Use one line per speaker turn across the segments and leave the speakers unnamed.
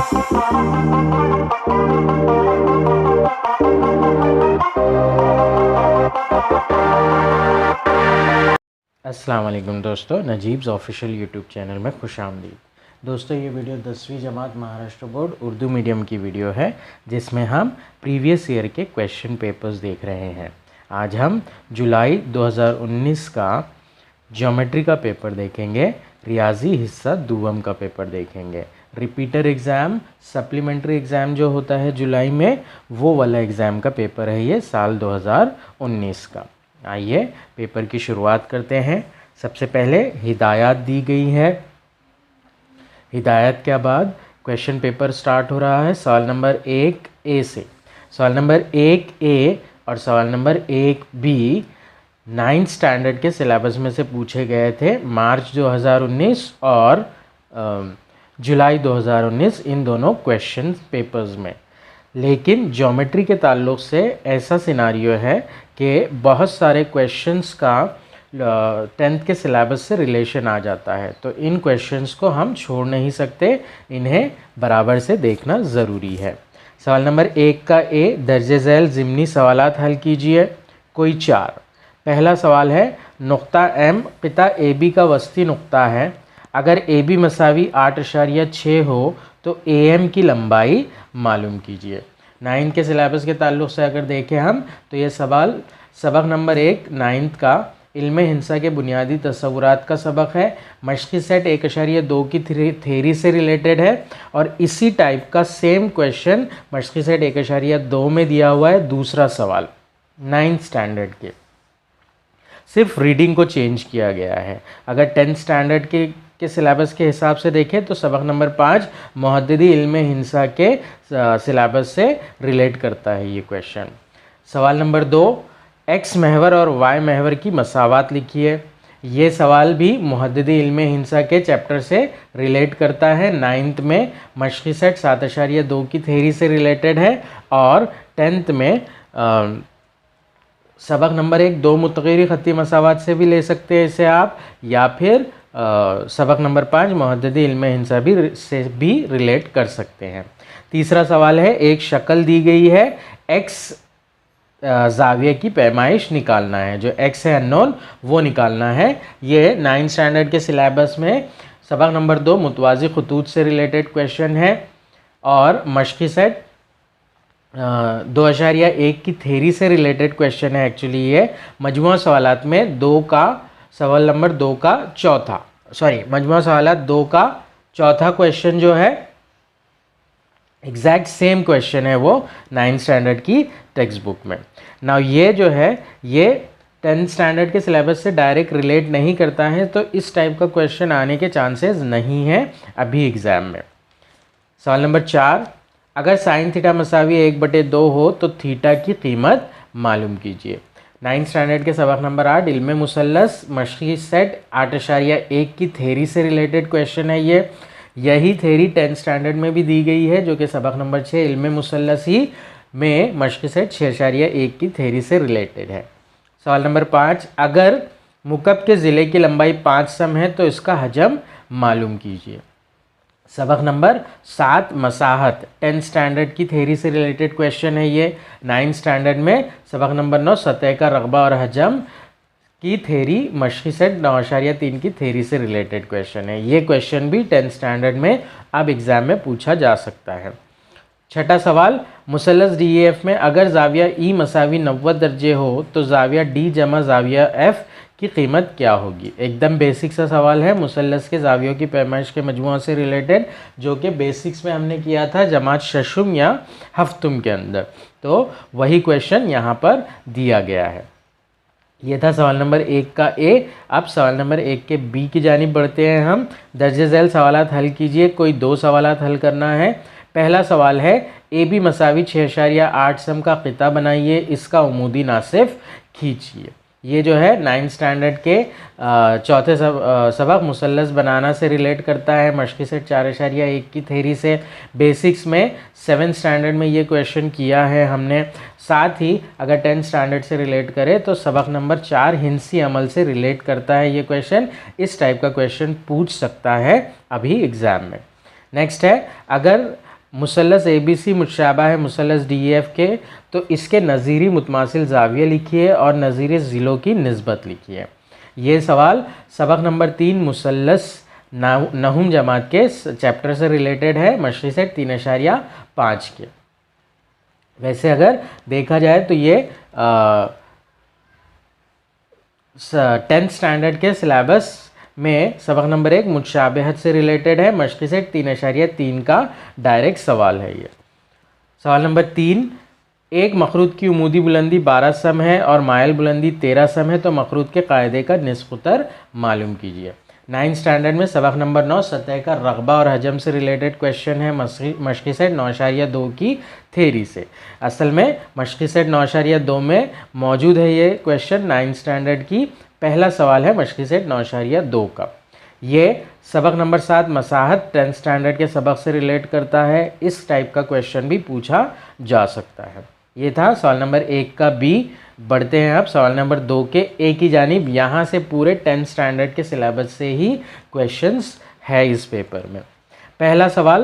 अस्सलाम वालेकुम दोस्तों, नजीब्स ऑफिशियल यूट्यूब चैनल में खुशामदीद। दोस्तों, ये वीडियो 10वीं जमात महाराष्ट्र बोर्ड उर्दू मीडियम की वीडियो है, जिसमें हम प्रीवियस ईयर के क्वेश्चन पेपर्स देख रहे हैं। आज हम जुलाई 2019 का ज्योमेट्री का पेपर देखेंगे, रियाजी हिस्सा दुवम का पेपर देखेंगे। रिपीटर एग्ज़ाम, सप्लीमेंट्री एग्ज़ाम जो होता है जुलाई में, वो वाला एग्ज़ाम का पेपर है ये साल 2019 का। आइए पेपर की शुरुआत करते हैं। सबसे पहले हिदायत दी गई है। हिदायत के बाद क्वेश्चन पेपर स्टार्ट हो रहा है सवाल नंबर 1A से। सवाल नंबर 1A और सवाल नंबर 1B 9th स्टैंडर्ड के सिलेबस में से पूछे गए थे। मार्च 2019 और जुलाई 2019 इन दोनों क्वेश्चन पेपर्स में। लेकिन ज्योमेट्री के ताल्लुक़ से ऐसा सिनारियो है कि बहुत सारे क्वेश्चंस का 10th के सिलेबस से रिलेशन आ जाता है, तो इन क्वेश्चंस को हम छोड़ नहीं सकते, इन्हें बराबर से देखना ज़रूरी है। सवाल नंबर 1 का A, दर्जे झैल ज़िमनी सवालात हल कीजिए, कोई 4। पहला सवाल है, नुक्ता M पिता AB का वस्ती नुक्ता है। अगर AB मसावी 8.6 हो तो AM की लंबाई मालूम कीजिए। 9th के सिलेबस के ताल्लुक़ से अगर देखें हम, तो ये सवाल सबक नंबर 1 9th का इल्मे हिंसा के बुनियादी तस्वुरात का सबक है। मशक़ी सेट 1.2 की थेरी से रिलेटेड है और इसी टाइप का सेम क्वेश्चन मशक़ी सेट 1.2 में दिया हुआ है, दूसरा सवाल 9th स्टैंडर्ड के। सिर्फ रीडिंग को चेंज किया गया है। अगर 10th स्टैंडर्ड के सिलेबस के हिसाब से देखें तो सबक नंबर 5 मुहद्दिदी इल्मे हिंसा के सिलेबस से रिलेट करता है ये क्वेश्चन। सवाल नंबर 2, एक्स महवर और वाई महवर की मसावात लिखिए। ये सवाल भी मुहद्दिदी इल्मे हिंसा के चैप्टर से रिलेट करता है। 9th में मशक़ी सेट 7.2 की थेरी से रिलेटेड है और 10th में सबक नंबर 1 2 मुतग़य्यरी ख़त्ती मसावात से भी ले सकते हैं इसे आप, या फिर सबक नंबर 5 मुहद्दिदी इल्मे हिंसा से भी रिलेट कर सकते हैं। तीसरा सवाल है, एक शक्ल दी गई है, एक्स ज़ाविये की पैमाइश निकालना है। जो एक्स है अननोन, वो निकालना है। ये 9th स्टैंडर्ड के सिलेबस में सबक नंबर 2 मुतवाज़ी ख़ुतूत से रिलेटेड क्वेश्चन है और मशक़ी सेट 2.1 की थेरी से रिलेटेड क्वेश्चन है। एक्चुअली ये मजमूआ सवालात में 2 का सवाल नंबर 2 का चौथा, मजमूआ सवालात 2 का चौथा क्वेश्चन जो है, एग्जैक्ट सेम क्वेश्चन है वो 9th स्टैंडर्ड की टेक्स्ट बुक में। नाउ ये जो है ये 10th स्टैंडर्ड के सिलेबस से डायरेक्ट रिलेट नहीं करता है, तो इस टाइप का क्वेश्चन आने के चांसेस नहीं हैं अभी एग्ज़ाम में। सवाल नंबर 4, अगर साइन थीटा मसावी 1/2 हो तो थीटा की कीमत मालूम कीजिए। 9th स्टैंडर्ड के सबक नंबर 8 इल्मे मुसल्लस मशक़ी सेट 8.1 की थेरी से रिलेटेड क्वेश्चन है ये। यही थेरी 10th स्टैंडर्ड में भी दी गई है, जो कि सबक नंबर 6 इल्मे मुसल्लस ही में मशक़ी सेट 6.1 की थेरी से रिलेटेड है। सवाल नंबर 5, अगर मुकब के ज़िले की लंबाई 5 सम है तो इसका हजम मालूम कीजिए। सबक नंबर 7 मसाहत 10th स्टैंडर्ड की थेरी से रिलेटेड क्वेश्चन है ये। 9th स्टैंडर्ड में सबक नंबर 9 सतह का रकबा और हजम की थेरी मशक़ी सेट 9.3 की थेरी से रिलेटेड क्वेश्चन है। ये क्वेश्चन भी 10th स्टैंडर्ड में अब एग्ज़ाम में पूछा जा सकता है। छठा सवाल, मुसल्लस DEF में अगर ज़ाविया E मसावी 90 दर्जे हो तो ज़ाविया D जमा ज़ाविया F की कीमत क्या होगी। एकदम बेसिक सा सवाल है, मुसल्लस के ज़ावियों की पैमाइश के मजमूआ से रिलेटेड, जो कि बेसिक्स में हमने किया था जमात शशुम या हफ्तुम के अंदर। तो वही क्वेश्चन यहाँ पर दिया गया है। ये था सवाल नंबर 1 का A। अब सवाल नंबर 1 के B की जानिब बढ़ते हैं हम। दर्जे झैल सवालात हल कीजिए, कोई 2 सवालात हल करना है। पहला सवाल है, AB मसावी 6.8 सम का क़िता बनाइए, इसका उमूदी नासिफ खींचिए। ये जो है 9th स्टैंडर्ड के चौथे सबक मुसल्लस बनाना से रिलेट करता है, मशक़ी सेट 4.1 की थेरी से। बेसिक्स में 7th स्टैंडर्ड में ये क्वेश्चन किया है हमने। साथ ही अगर 10th स्टैंडर्ड से रिलेट करें तो सबक नंबर 4 हिंसी अमल से रिलेट करता है ये क्वेश्चन। इस टाइप का क्वेश्चन पूछ सकता है अभी एग्ज़ाम में। नेक्स्ट है, अगर मुसल्लस ABC मुशाबा है मुसल्लस DEF के, तो इसके नज़ीरी मुतमासिल ज़ाविया लिखिए और नज़ीर ज़िलों की निस्बत लिखिए। ये सवाल सबक नंबर 3 मुसल्लस नहुम जमात के चैप्टर से रिलेटेड है, मशरी सेट 3.5 के। वैसे अगर देखा जाए तो ये 10th स्टैंडर्ड के सिलेबस में सबक नंबर 1 मुशाबहत से रिलेटेड है, मशक़ी सेट 3.3 का डायरेक्ट सवाल है ये। सवाल नंबर 3, एक मखरूत की उमूदी बुलंदी 12 सम है और माइल बुलंदी 13 सम है, तो मखरूत के कायदे का निस्फ़ उत्तर मालूम कीजिए। 9th स्टैंडर्ड में सबक नंबर 9 सतह का रग़बा और हजम से रिलेटेड क्वेश्चन है, मशक़ी सेट 9.2 की थेरी से। असल में मशक़ी सेट 9.2 में मौजूद है ये क्वेश्चन। 9th स्टैंडर्ड की पहला सवाल है मशक़ी सेट 9.2 का। ये सबक नंबर 7 मसाहत 10th स्टैंडर्ड के सबक से रिलेट करता है। इस टाइप का क्वेश्चन भी पूछा जा सकता है। ये था सवाल नंबर 1 का बी। बढ़ते हैं अब सवाल नंबर 2 के ए की जानिब। यहाँ से पूरे 10th स्टैंडर्ड के सिलेबस से ही क्वेश्चंस है इस पेपर में। पहला सवाल,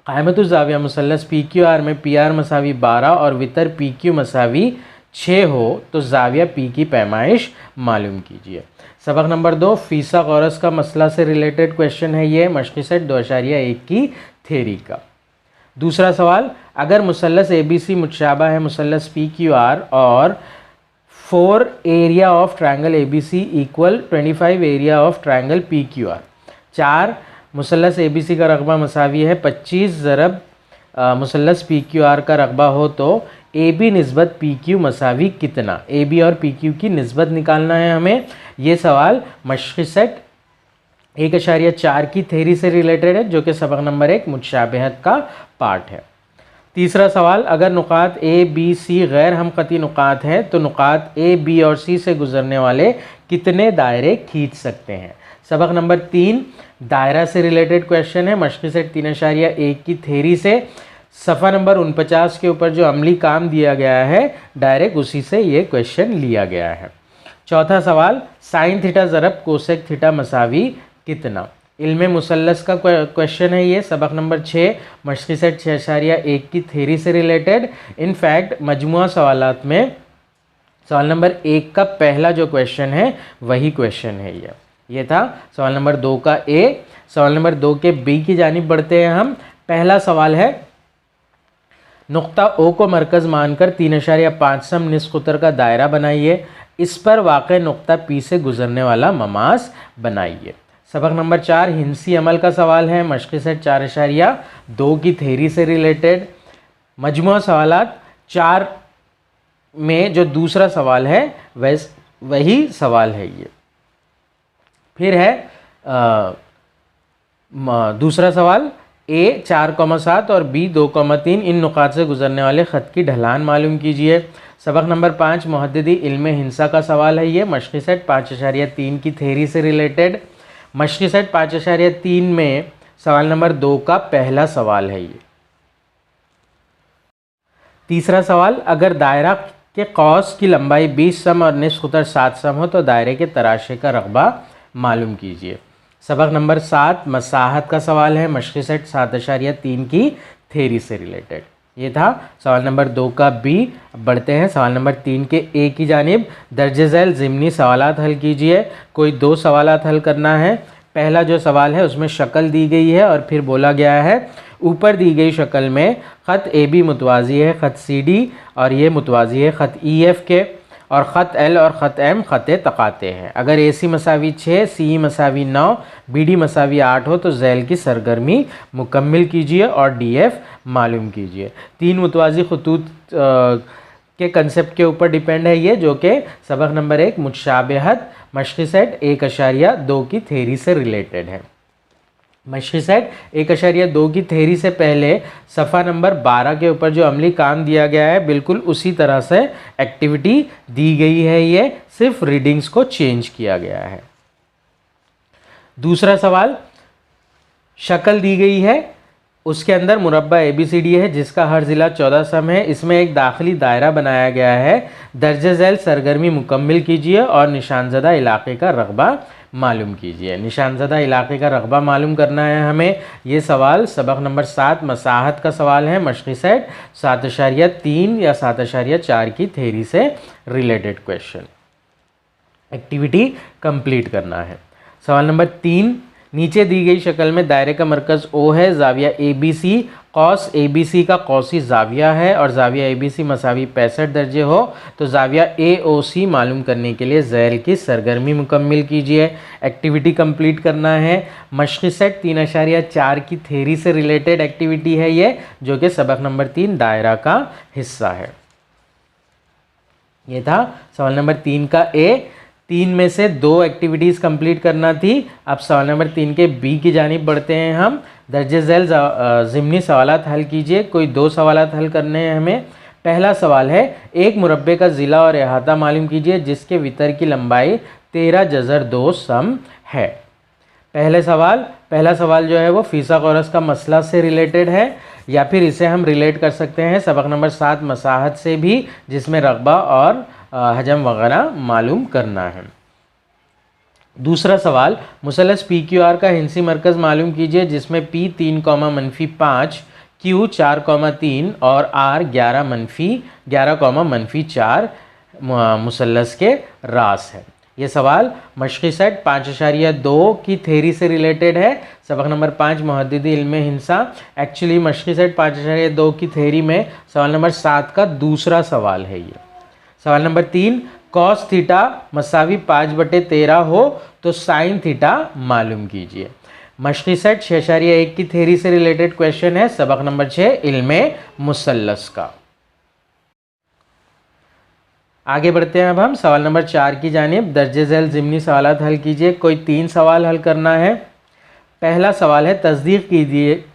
क़ाइमतुज़ ज़ाविया मुसल्लस PQR में PR मसावी 12 और वितर PQ मसावी 6 हो तो ज़ाविया P की पैमाइश मालूम कीजिए। सबक नंबर 2 फ़ीसा गौरस का मसला से रिलेटेड क्वेश्चन है ये, मशक़ी सेट 2.1 की थेरी का। दूसरा सवाल, अगर मुसल्लस ABC मुशाबा है मुसल्लस PQR और 4 area of triangle ABC equal 25 area of triangle PQR। 4 मुसल्लस ABC का रकबा मसावी है 25 ज़रब मुसल्लस PQR का रकबा हो तो AB निस्बत PQ मसावी कितना। AB और PQ की निस्बत निकालना है हमें। ये सवाल मशक़ी सेट 1.4 की थेरी से रिलेटेड है, जो कि सबक नंबर 1 मुशाबहत का पार्ट है। तीसरा सवाल, अगर नुकात A, B, C गैर हमखती नुकात हैं तो नुकात A, B और C से गुजरने वाले कितने दायरे खींच सकते हैं। सबक नंबर 3 दायरा से रिलेटेड क्वेश्चन है, मशक़ी सेट 3.1 की थेरी से। सफ़ा नंबर 49 के ऊपर जो अमली काम दिया गया है डायरेक्ट उसी से ये क्वेश्चन लिया गया है। चौथा सवाल, साइन थीटा ज़रब कोसेक थीटा मसावी कितना। इल्मे मुसल्लस का क्वेश्चन है ये, सबक नंबर 6 मशक़ी सेट 6.1 की थेरी से रिलेटेड। इनफैक्ट मजमुआ सवालात में सवाल नंबर 1 का पहला जो क्वेश्चन है वही क्वेश्चन है ये था सवाल नंबर 2 का ए। सवाल नंबर 2 के बी की जानिब बढ़ते हैं हम। पहला सवाल है, नुक्ता ओ को मरकज़ मानकर 3.5 सम निस्फ़ उत्तर का दायरा बनाइए। इस पर वाक़े नुक्ता पी से गुजरने वाला ममास बनाइए। सबक नंबर 4 हिंसी अमल का सवाल है, मशक़ी सेट 4.2 की थेरी से रिलेटेड। मजमुआ सवालात 4 में जो दूसरा सवाल है वही सवाल है ये। फिर है दूसरा सवाल, A 4,7 और B 2,3 इन नुकात से गुजरने वाले ख़त की ढलान मालूम कीजिए। सबक नंबर 5 मुहद्दिदी इल्मे हिंसा का सवाल है ये, मशक़ी सेट 5.3 की थेरी से रिलेटेड। मशक़ी सेट 5.3 में सवाल नंबर 2 का पहला सवाल है ये। तीसरा सवाल, अगर दायरा के कौस की लंबाई 20 सम और निस्फ़ उत्तर 7 सम हो तो दायरे के तराशे का रकबा मालूम कीजिए। सबक नंबर 7 मसाहत का सवाल है, मशक़ी सेट 7.3 की थेरी से रिलेटेड। ये था सवाल नंबर 2 का बी। बढ़ते हैं सवाल नंबर 3 के ए की जानिब। दर्जे झैल ज़िमनी सवालात हल कीजिए। कोई 2 सवालात हल करना है। पहला जो सवाल है उसमें शक्ल दी गई है और फिर बोला गया है ऊपर दी गई शक्ल में ख़त AB मुतवाज़ी है ख़त CD और ये मुतवाज़ी है ख़त EF के, और ख़त L और ख़त M ख़त तक़ाते हैं। अगर AC मसावी 6, CE मसावी 9, BD मसावी 8 हो तो झैल की सरगर्मी मुकम्मिल कीजिए और DF मालूम कीजिए। 3 मुतवाज़ी ख़ुतूत के कंसेप्ट के ऊपर डिपेंड है ये, जो कि सबक नंबर 1 मुशाबहत मशक़ी सेट 1.2 की थेरी से रिलेटेड है। मशक़ी सेट 1.2 की थेरी से पहले सफ़ा नंबर 12 के ऊपर जो अमली काम दिया गया है बिल्कुल उसी तरह से एक्टिविटी दी गई है, ये सिर्फ रीडिंग्स को चेंज किया गया है। दूसरा सवाल, शक्ल दी गई है, उसके अंदर मुरब्बा ABCD है जिसका हर ज़िला 14 सम है। इसमें एक दाखिली दायरा बनाया गया है। दर्जे झैल सरगर्मी मुकम्मिल कीजिए और निशानज़दा इलाक़े का रकबा मालूम कीजिए। निशानज़दा इलाके का रकबा मालूम करना है हमें। ये सवाल सबक नंबर 7 मसाहत का सवाल है। मशक़ी सेट 7.3 या 7.4 की थेरी से रिलेटेड क्वेश्चन। एक्टिविटी कंप्लीट करना है। सवाल नंबर 3, नीचे दी गई शक्ल में दायरे का मरकज़ O है, जाविया ABC कॉस ABC का कौसी जाविया है और जाविया ABC मसावी 65 दर्जे हो तो जाविया AOC मालूम करने के लिए ज़ैल की सरगर्मी मुकम्मिल कीजिए। एक्टिविटी कंप्लीट करना है। मशक़ी सेट 3.4 की थेरी से रिलेटेड एक्टिविटी है ये, जो कि सबक नंबर 3 दायरा का हिस्सा है। ये था सवाल नंबर 3 का A। 3 में से 2 एक्टिविटीज़ कंप्लीट करना थी। अब सवाल नंबर 3 के B की जानिब बढ़ते हैं हम। दर्जे झैल ज़िमनी सवालात हल कीजिए। कोई 2 सवालात हल करने हैं हमें। पहला सवाल है, एक मुरब्बे का ज़िला और अहाता मालूम कीजिए जिसके वितर की लंबाई 13 सम है। पहला सवाल जो है वो फिसागोरस का मसला से रिलेटेड है, या फिर इसे हम रिलेट कर सकते हैं सबक नंबर 7 मसाहत से भी, जिसमें रकबा और हजम वगैरह मालूम करना है। दूसरा सवाल, मुसलस PQR का हिंसी मरकज़ मालूम कीजिए जिसमें P 3,-5, Q 4,3 और R 11,-4 मुसलस के रास है। ये सवाल मशक़ी सेट 5.2 की थेरी से रिलेटेड है। सबक नंबर 5 मुहद्दिदी इल्मे हिंसा। एक्चुअली मशक़ी सेट 5.2 की थेरी में सवाल नंबर 7 का दूसरा सवाल है ये। सवाल नंबर 3, कॉस थीटा मसावी 5/13 हो तो साइन थीटा मालूम कीजिए। मशक़ी सेट 6.1 की थेरी से रिलेटेड क्वेश्चन है। सबक नंबर 6 इल्मे मुसल्लस का। आगे बढ़ते हैं अब हम सवाल नंबर 4 की जानिब। दर्जे झैल ज़िमनी सवालात हल कीजिए। कोई 3 सवाल हल करना है। पहला सवाल है, तस्दीक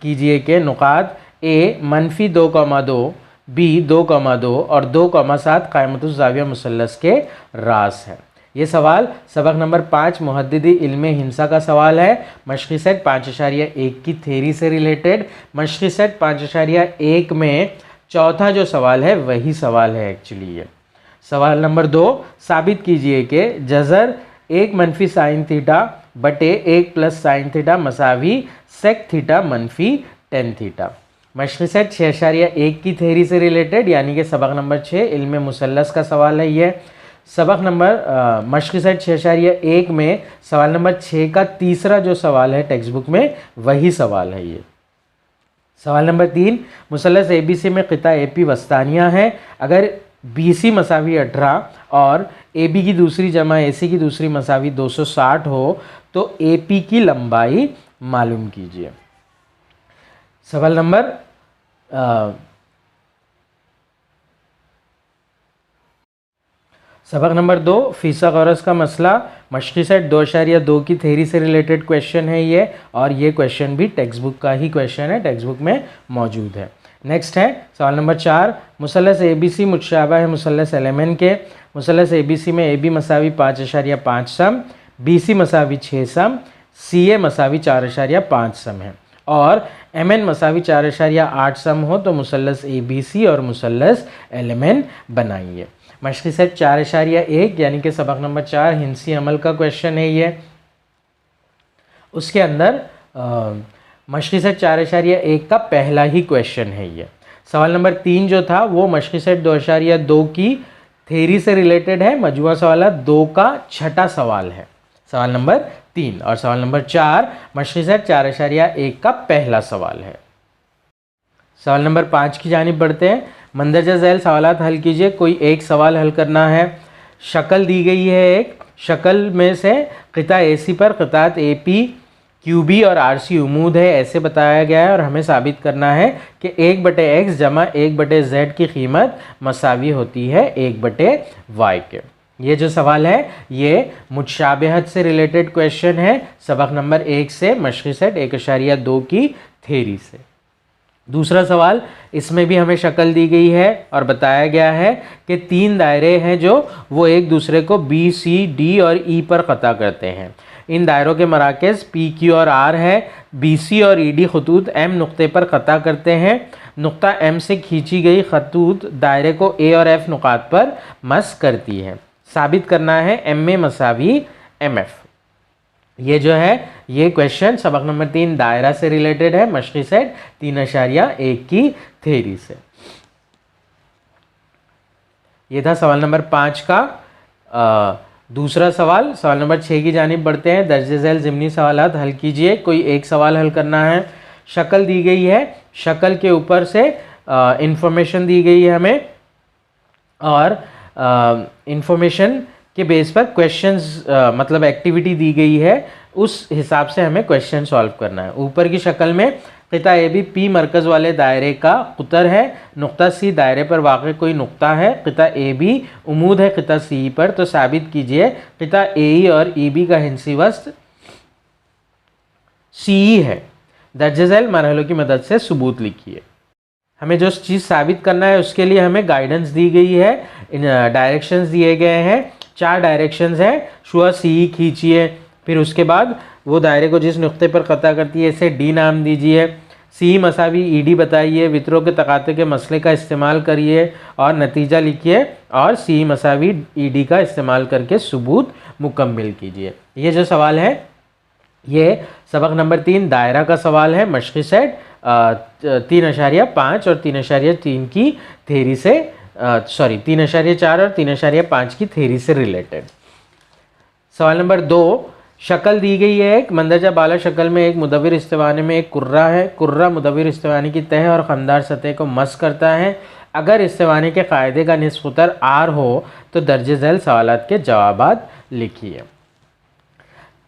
कीजिए कि नुकात A -2,2, B 2,2 और 2,7 क़ायमतुज़ ज़ाविया मुसल्लस के रास है। ये सवाल सबक नंबर 5 मुहद्दिदी इल्मे हिंसा का सवाल है। मशक़ी सेट 5.1 की थेरी से रिलेटेड। मशक़ी सेट 5.1 में चौथा जो सवाल है वही सवाल है एक्चुअली ये। सवाल नंबर 2, साबित कीजिए कि जज़र 1 - साइन थीटा बटे 1 + साइन थीटा मसावी सेक थीटा - टेन थीटा। मशक़ी सेट 6.1 की थेरी से रिलेटेड, यानी कि सबक नंबर 6 इल्मे मुसल्लस का सवाल है ये। सबक नंबर मशक़ी सेट 6.1 में सवाल नंबर 6 का तीसरा जो सवाल है टेक्स्ट बुक में वही सवाल है ये। सवाल नंबर 3, मुसल्लस ABC में क़िता AP वस्तानिया है। अगर BC मसावी 18 और AB की दूसरी जमा AC की दूसरी मसावी 260 हो तो AP की लंबाई मालूम कीजिए। सवाल नंबर सबक नंबर 2 फिसागोरस का मसला। मशक़ी सेट 2.2 की थेरी से रिलेटेड क्वेश्चन है ये, और ये क्वेश्चन भी टेक्स्ट बुक का ही क्वेश्चन है, टेक्स्ट बुक में मौजूद है। नेक्स्ट है सवाल नंबर 4, मुसल्लस ABC मुतशाबह है मुसल्लस LMN के। मुसल्लस ABC में AB मसावी 5.5 सम, BC मसावी 6 सम, CA मसावी 4.5 सम है और MN मसावी 4.8 सम हो तो मुसल्लस ABC और मुसल्लस LMN बनाइए। मशक़ी सेट 4.1 यानी कि सबक नंबर 4 हिंसी अमल का क्वेश्चन है ये। उसके अंदर मशक़ी सेट 4.1 का पहला ही क्वेश्चन है ये। सवाल नंबर 3 जो था वो मशक़ी सेट 2.2 की थेरी से रिलेटेड है। मजमूआ सवालात 2 का छठा सवाल है सवाल नंबर 3, और सवाल नंबर 4 मशक़ी सेट 4.1 का पहला सवाल है। सवाल नंबर 5 की जानिब बढ़ते हैं। मंदरजा झैल सवालात हल कीजिए। कोई एक सवाल हल करना है। शक्ल दी गई है एक, शक्ल में से क़िता AC पर क़ितात AP, QB और RC उमूद है ऐसे बताया गया है, और हमें साबित करना है कि 1/x जमा 1/z की कीमत मसावी होती है 1/y के। ये जो सवाल है ये मुतशाबिहत से रिलेटेड क्वेश्चन है सबक नंबर 1 से, मशक़ी सेट 1.2 की थेरी से। दूसरा सवाल, इसमें भी हमें शक्ल दी गई है और बताया गया है कि 3 दायरे हैं जो वो एक दूसरे को B, C, D और E पर क़ता करते हैं। इन दायरों के मराकज़ P, Q और R है। BC और ED खतूत M नुक्ते पर क़ता करते हैं। नुक्ता M से खींची गई खतूत दायरे को A और F नुकात पर मस करती है। साबित करना है MA मसावी MF। ये जो है ये क्वेश्चन सबक नंबर 3 दायरा से रिलेटेड है, मशक़ी सेट 3.1 की थ्योरी से। ये था सवाल नंबर 5 का दूसरा सवाल। सवाल नंबर 6 की जानिब बढ़ते हैं। दर्ज झैल ज़िमनी सवालात हल कीजिए। कोई एक सवाल हल करना है। शक्ल दी गई है, शक्ल के ऊपर से इंफॉर्मेशन दी गई है हमें और इंफॉर्मेशन के बेस पर क्वेश्चंस मतलब एक्टिविटी दी गई है, उस हिसाब से हमें क्वेश्चन सॉल्व करना है। ऊपर की शक्ल में क़िता ए बी पी मरकज़ वाले दायरे का कुतर है, नुक्ता सी दायरे पर वाक़ कोई नुक्ता है, क़िता ए बी उमूद है क़िता सी पर, तो साबित कीजिए क़िता ए ई और ई बी का हिंसी वस्त सी ई है। दर्ज झैल मरहलों की मदद से सबूत लिखिए। हमें जो चीज़ साबित करना है उसके लिए हमें गाइडेंस दी गई है, डायरेक्शंस दिए गए हैं, 4 डायरेक्शंस हैं। शुआ सी खींचिए, फिर उसके बाद वो दायरे को जिस नुक्ते पर कता करती है इसे डी नाम दीजिए। सी मसावी ई डी बताइए, वित्रों के तकाते के मसले का इस्तेमाल करिए और नतीजा लिखिए और सी मसावी ई डी का इस्तेमाल करके सबूत मुकम्मल कीजिए। ये जो सवाल है ये सबक नंबर 3 दायरा का सवाल है, मशक़ी सेट 3.5 और 3.3 की थ्योरी से 3.4 और 3.5 की थ्योरी से रिलेटेड। सवाल नंबर 2, शक्ल दी गई है एक मंदरजा बाला शक्ल में एक मुदव्विर इस्तिवाने में एक कुर्रा है। कुर्रा मुदव्विर इस्तिवाने की तह और खमदार सतह को मस करता है। अगर इस्तिवाने के कायदे का निस्फ़ उत्तर आर हो तो दर्ज झैल सवालात के जवाबात लिखिए।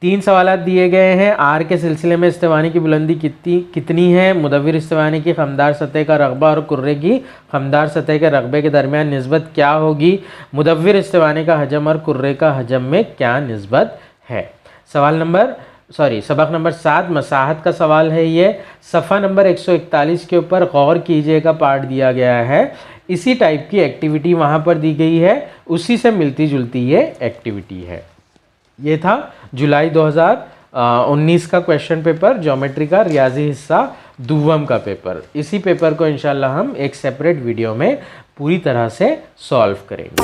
3 सवालात दिए गए हैं। आर के सिलसिले में इस्तिवाने की बुलंदी कितनी है? मुदव्विर इस्तिवाने की खमदार सतह का रकबा और कुर्रे की खमदार सतह के रकबे के दरमियान निस्बत क्या होगी? मुदव्विर इस्तिवाने का हजम और कुर्रे का हजम में क्या निस्बत है? सबक नंबर 7 मसाहत का सवाल है। ये सफ़ा नंबर 141 के ऊपर गौर कीजिएगा पार्ट दिया गया है। इसी टाइप की एक्टिविटी वहाँ पर दी गई है, उसी से मिलती जुलती ये एक्टिविटी है। ये था जुलाई 2019 का क्वेश्चन पेपर, ज्योमेट्री का रियाजी हिस्सा दुव्वम का पेपर। इसी पेपर को इंशाल्लाह हम एक सेपरेट वीडियो में पूरी तरह से सॉल्व करेंगे।